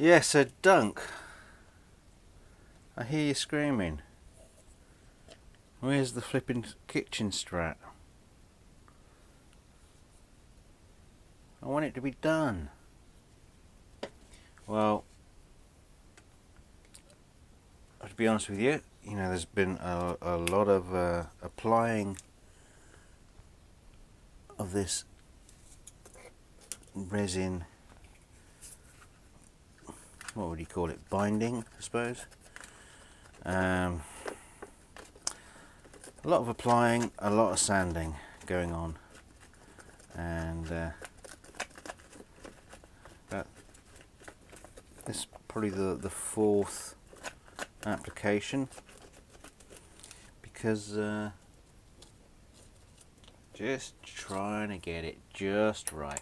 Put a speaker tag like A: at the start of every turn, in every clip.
A: Yes, a dunk. I hear you screaming. Where's the flipping KitchenStrat? I want it to be done. Well, to be honest with you, there's been a lot of applying of this resin, what would you call it, binding, I suppose. A lot of applying, a lot of sanding going on, and this is probably the fourth application, because just trying to get it just right.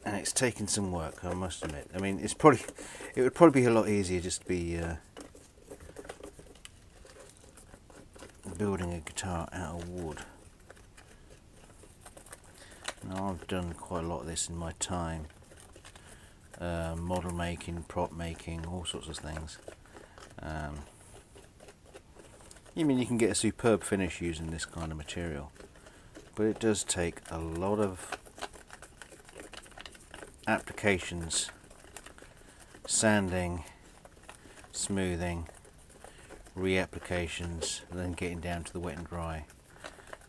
A: And it's taken some work, I must admit. I mean, it would probably be a lot easier just to be building a guitar out of wood. Now, I've done quite a lot of this in my time, model making, prop making, all sorts of things. I mean, you can get a superb finish using this kind of material, but it does take a lot of applications, sanding, smoothing, reapplications, and then getting down to the wet and dry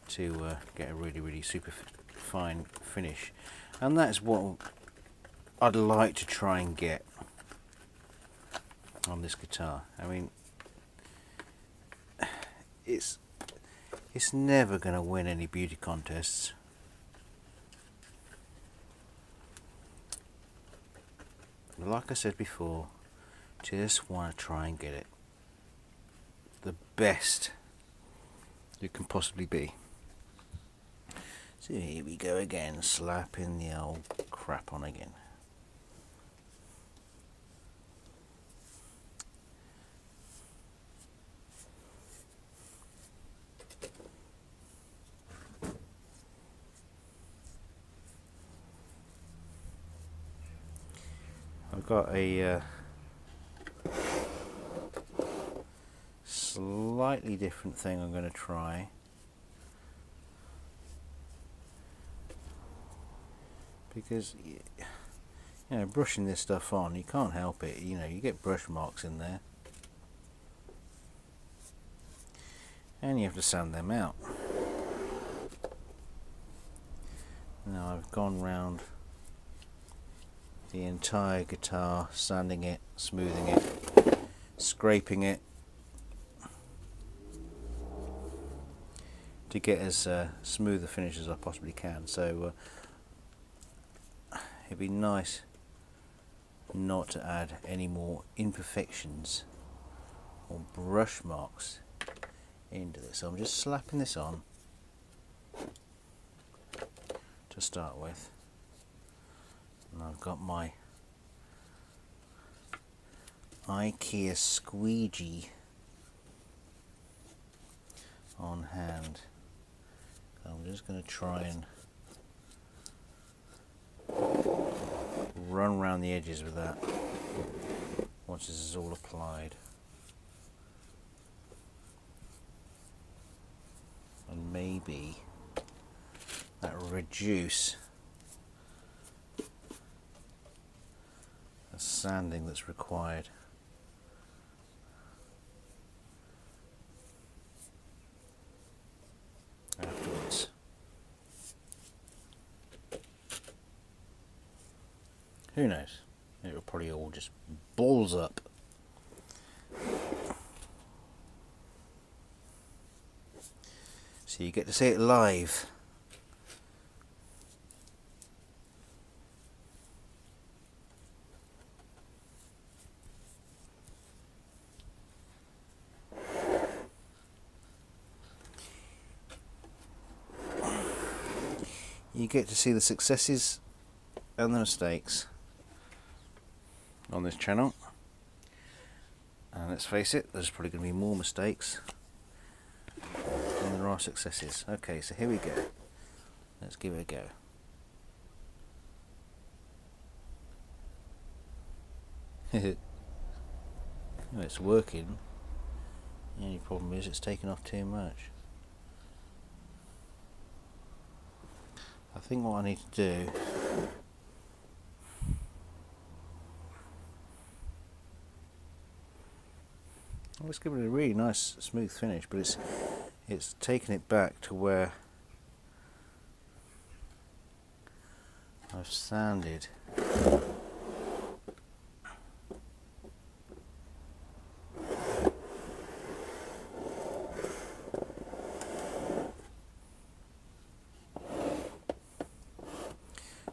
A: to get a really super fine finish. And that's what I'd like to try and get on this guitar. I mean, it's never going to win any beauty contests, but like I said before, just want to try and get it the best it can possibly be. So here we go again, slapping the old crap on again. I've got a slightly different thing I'm going to try. Because, brushing this stuff on, you can't help it. You get brush marks in there, and you have to sand them out. Now I've gone round the entire guitar, sanding it, smoothing it, scraping it, to get as smooth a finish as I possibly can. So it'd be nice not to add any more imperfections or brush marks into this. So I'm just slapping this on to start with, and I've got my IKEA squeegee on hand. I'm just going to try and run around the edges with that once this is all applied, and maybe that will reduce the sanding that's required. Afterwards. Who knows? It will probably all just balls up. So you get to see it live. You get to see the successes and the mistakes on this channel, and let's face it, there's probably going to be more mistakes than there are successes. Okay, so here we go. Let's give it a go. It's working. The only problem is it's taking off too much. I think what I need to do let's give it a really nice smooth finish, but it's taking it back to where I've sanded.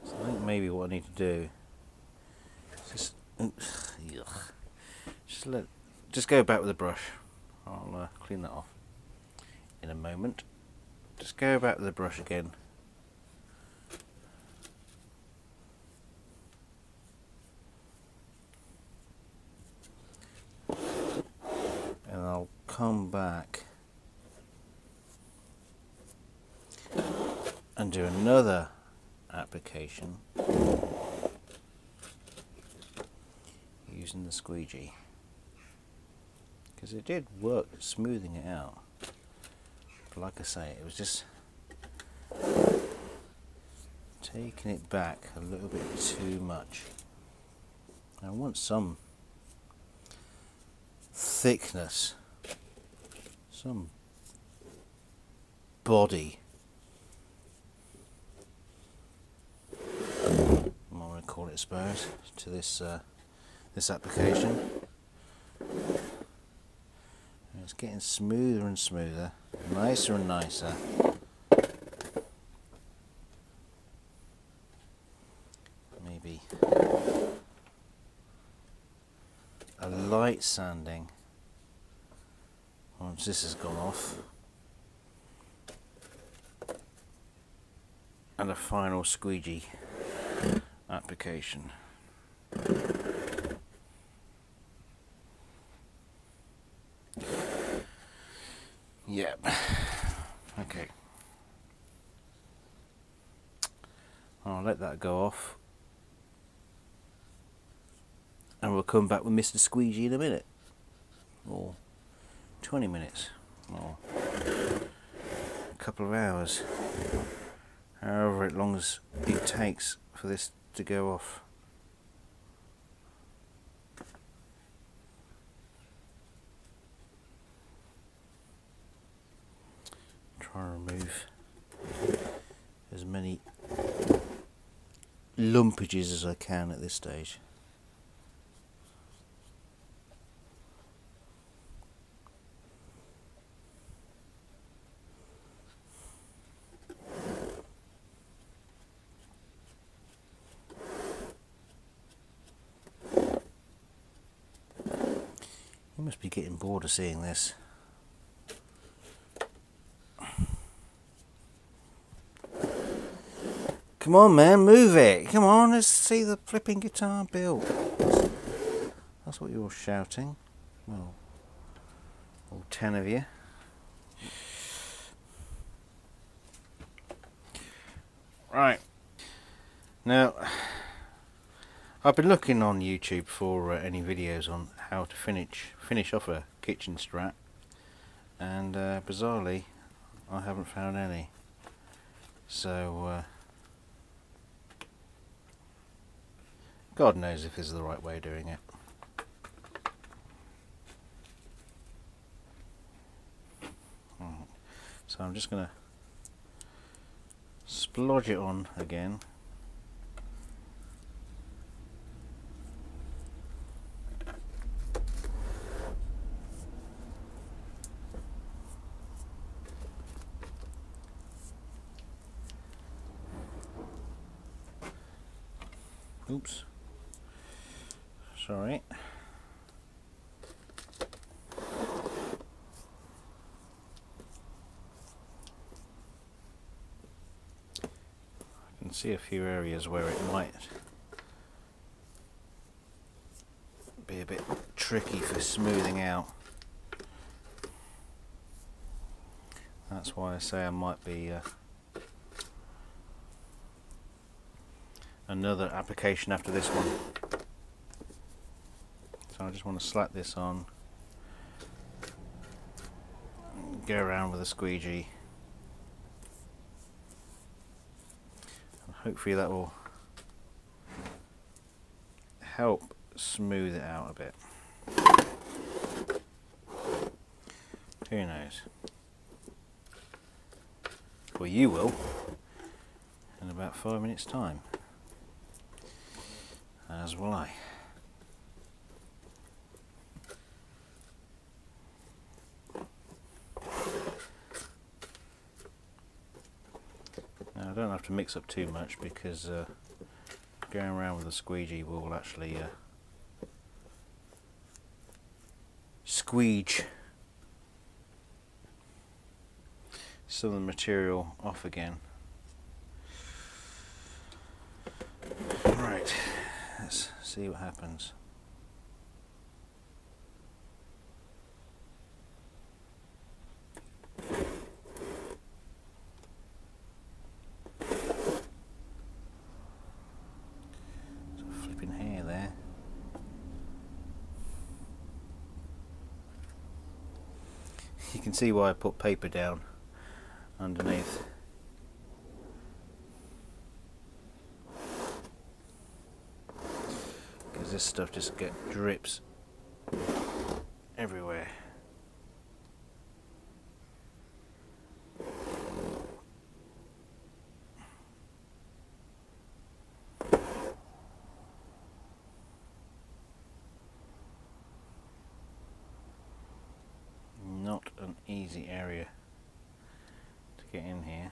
A: So I think maybe what I need to do is just go back with the brush. I'll clean that off in a moment. Just go back with the brush again. And I'll come back and do another application using the squeegee, because it did work smoothing it out, but like I say, it was just taking it back a little bit too much. I want some thickness, some body, I'm going to call it, I suppose, to this this application. And it's getting smoother and smoother, nicer and nicer. Maybe a light sanding once this has gone off, and a final squeegee application. Yep. Okay. I'll let that go off, and we'll come back with Mr. Squeegee in a minute, or 20 minutes, or a couple of hours, however long as it takes for this to go off. Try and remove as many lumpages as I can at this stage. You must be getting bored of seeing this. Come on, man, move it. Come on, let's see the flipping guitar build. That's what you're shouting. Well, all 10 of you. Right. Now, I've been looking on YouTube for any videos on how to finish off a KitchenStrat, and bizarrely, I haven't found any. So, God knows if this is the right way of doing it. So I'm just going to splodge it on again. Oops. Sorry. I can see a few areas where it might be a bit tricky for smoothing out. That's why I say I might be another application after this one. So I just want to slap this on, go around with a squeegee, and hopefully that will help smooth it out a bit. Who knows? Well, you will in about 5 minutes time, as will I. Now I don't have to mix up too much because going around with a squeegee will actually squeege some of the material off again. Right, let's see what happens. Flipping hair there. You can see why I put paper down underneath. Because this stuff just drips everywhere. Not an easy area to get in here.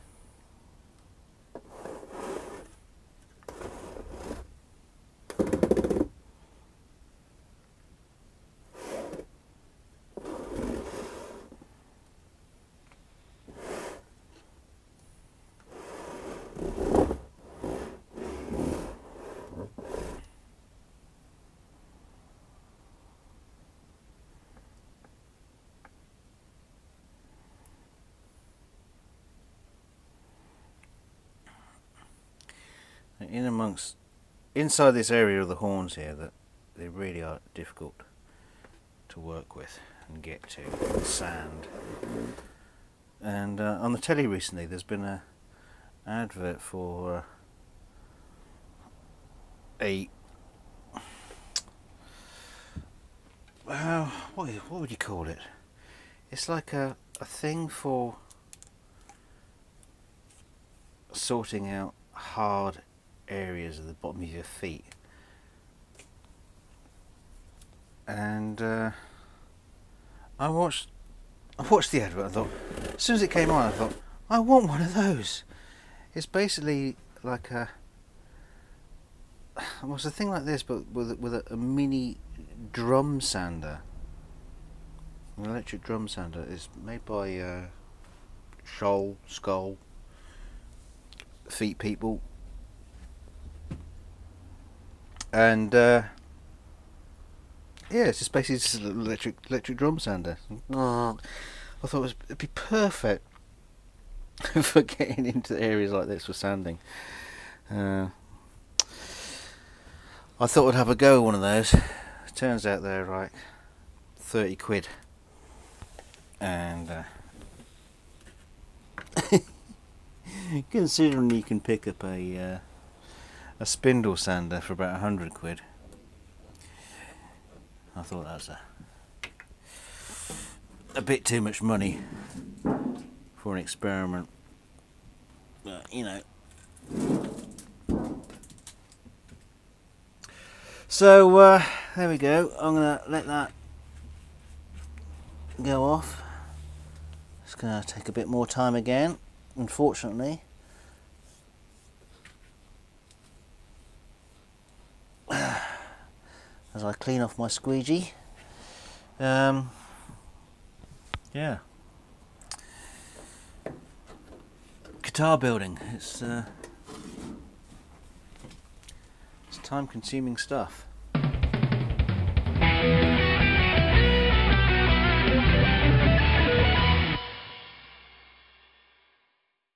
A: Inside this area of the horns here, that they really are difficult to work with and get to, sand. And on the telly recently there's been a advert for what would you call it? It's like a thing for sorting out hard areas at the bottom of your feet. And I watched the advert. I thought, as soon as it came on, I thought, I want one of those. It's basically like a thing like this, but with a mini drum sander, an electric drum sander. It's made by Skull Feet People. And yeah, it's just basically just an electric drum sander. I thought it'd be perfect for getting into areas like this for sanding. I thought I'd have a go at one of those. Turns out they're like 30 quid. And considering you can pick up a spindle sander for about 100 quid, I thought that was a bit too much money for an experiment, but you know. So there we go. I'm gonna let that go off. It's gonna take a bit more time again, unfortunately. As I clean off my squeegee. Yeah. Guitar building. It's time-consuming stuff.